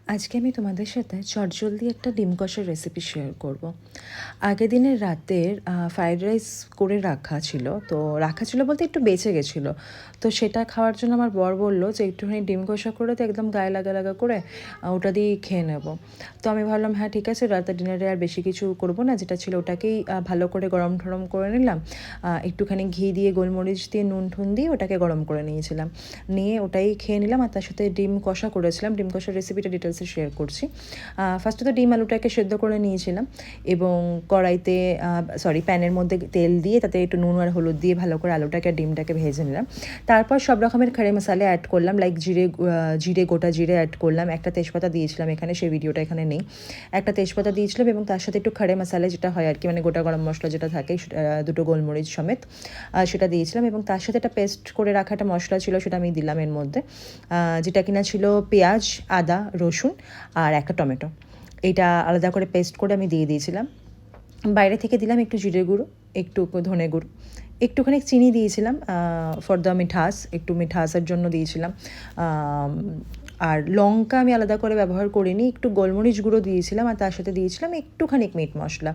আজকে আমি তোমাদের সাথে চটজলদি একটা ডিম কষার রেসিপি শেয়ার করব। আগের দিনের রাতের ফ্রাইড রাইস করে রাখা ছিল বলতে একটু বেঁচে গেছিলো। তো সেটা খাওয়ার জন্য আমার বর বললো যে একটুখানি ডিম কষা করে তো একদম গায়ে লাগা লাগা করে ওটা দিয়েই খেয়ে নেব। তো আমি ভাবলাম হ্যাঁ ঠিক আছে, রাতের ডিনারে আর বেশি কিছু করব না, যেটা ছিল ওটাকেই ভালো করে গরম ঠরম করে নিলাম। একটুখানি ঘি দিয়ে গোলমরিচ দিয়ে নুন ঠুন দিয়ে ওটাকে গরম করে নিয়েছিলাম, নিয়ে ওটাই খেয়ে নিলাম। আর তার সাথে ডিম কষা করেছিলাম। ডিম কষার রেসিপিটা ডিটেলসে শেয়ার করছি। ফার্স্টে তো ডিম আলুটাকে সেদ্ধ করে নিয়েছিলাম এবং কড়াইতে প্যানের মধ্যে তেল দিয়ে তাতে একটু নুন আর হলুদ দিয়ে ভালো করে আলুটাকে আর ডিমটাকে ভেজে নিলাম। তারপর সব রকমের খড়ে মশলা অ্যাড করলাম, লাইক গোটা জিরে অ্যাড করলাম, একটা তেজপাতা দিয়েছিলাম, এখানে সেই ভিডিওটা এখানে নেই। একটা তেজপাতা দিয়েছিলাম এবং তার সাথে একটু খড়ে মশলা যেটা হয় আর কি, মানে গোটা গরম মশলা যেটা থাকে, দুটো গোলমরিচ সমেত সেটা দিয়েছিলাম। এবং তার সাথে একটা পেস্ট করে রাখা একটা মশলা ছিল, সেটা আমি দিলাম এর মধ্যে, যেটা কিনা ছিল পেঁয়াজ, আদা, রসুন আর একটা টমেটো। এইটা আলাদা করে পেস্ট করে আমি দিয়ে দিয়েছিলাম। বাইরে থেকে দিলাম একটু জিরে গুঁড়ো, একটু ধনে গুঁড়ো, একটুখানি চিনি দিয়েছিলাম ফর দ্য মিঠাস, একটু মিঠাসের জন্য দিয়েছিলাম। আর লঙ্কা আমি আলাদা করে ব্যবহার করিনি, একটু গোলমরিচ গুঁড়ো দিয়েছিলাম আর তার সাথে দিয়েছিলাম একটুখানি মিট মশলা।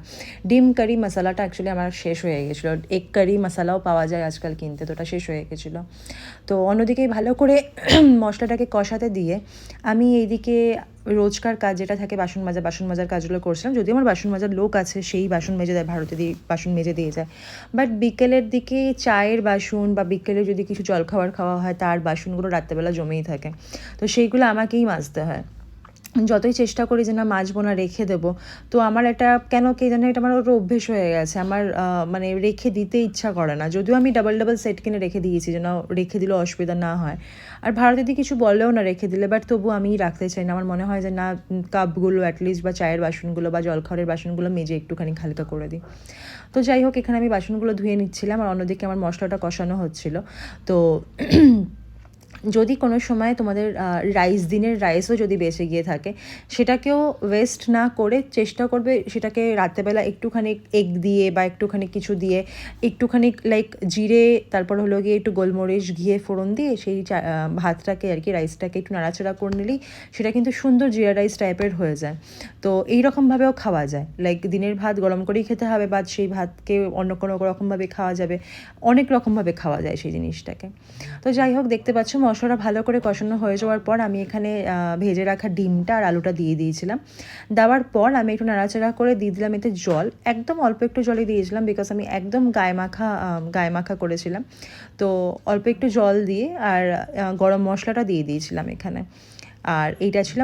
ডিম কারি মশলাটা অ্যাকচুয়ালি আমার শেষ হয়ে গেছিলো, এগ কারি মশলাও পাওয়া যায় আজকাল কিনতে, তো ওটা শেষ হয়ে গেছিলো। তো অন্যদিকে ভালো করে মশলাটাকে কষাতে দিয়ে আমি এইদিকে রোজকার কাজ যেটা থাকে বাসন মাজার কাজগুলো করছিলাম। যদিও আমার বাসন মাজার লোক আছে, সেই বাসন মেজে দেয়, ভারতে দিয়ে বাসন মেজে দিয়ে যায়। বাট বিকেলের দিকে চায়ের বাসন বা বিকেলে যদি কিছু জলখাবার খাওয়া হয় তার বাসনগুলো রাত্রেবেলা জমেই থাকে, তো সেইগুলো আমাকেই মাজতে হয়। যতই চেষ্টা করি যে না মাজবো না, রেখে দেবো, তো আমার এটা কেন কে জানে এটা আমার ওর অভ্যেস হয়ে গেছে। আমার মানে রেখে দিতে ইচ্ছা করে না, যদিও আমি ডাবল সেট কিনে রেখে দিয়েছি যেন রেখে দিলেও অসুবিধা না হয়। আর ভারতে দিয়ে কিছু বলেও না রেখে দিলে, বাট তবু আমি রাখতে চাই না। আমার মনে হয় যে না, কাপগুলো অ্যাটলিস্ট বা চায়ের বাসনগুলো বা জলখাবারের বাসনগুলো মেজে একটুখানি হালকা করে দিই। তো যাই হোক, এখানে আমি বাসনগুলো ধুয়ে নিচ্ছিলাম আর অন্যদিকে আমার মশলাটা কষানো হচ্ছিল। তো যদি কোনো সময় তোমাদের দিনের রাইসও যদি বেঁচে গিয়ে থাকে, সেটাকেও ওয়েস্ট না করে চেষ্টা করবে সেটাকে রাত্রেবেলা একটুখানি এগ দিয়ে বা একটুখানি কিছু দিয়ে, একটুখানি লাইক জিরে, তারপর হলো গিয়ে একটু গোলমরিচ ঘিয়ে ফোড়ন দিয়ে সেই ভাতটাকে আর কি, রাইসটাকে একটু নাড়াচাড়া করে নিলেই সেটা কিন্তু সুন্দর জিরা রাইস টাইপের হয়ে যায়। তো এইরকমভাবেও খাওয়া যায়, লাইক দিনের ভাত গরম করেই খেতে হবে বা সেই ভাতকে অন্য কোনো রকমভাবে খাওয়া যাবে, অনেক রকমভাবে খাওয়া যায় সেই জিনিসটাকে। তো যাই হোক, দেখতে পাচ্ছ মশলাটা ভালো করে কষানো হয়ে যাওয়ার পর আমি এখানে ভেজে রাখা ডিমটা আর আলুটা দিয়ে দিয়েছিলাম। দেওয়ার পর আমি একটু নাড়াচাড়া করে দিয়ে দিলাম এতে জল, একদম অল্প একটু জলই দিয়েছিলাম, বিকজ আমি একদম গায়ে মাখা করেছিলাম। তো অল্প একটু জল দিয়ে আর গরম মশলাটা দিয়ে দিয়েছিলাম এখানে। আর এইটা ছিল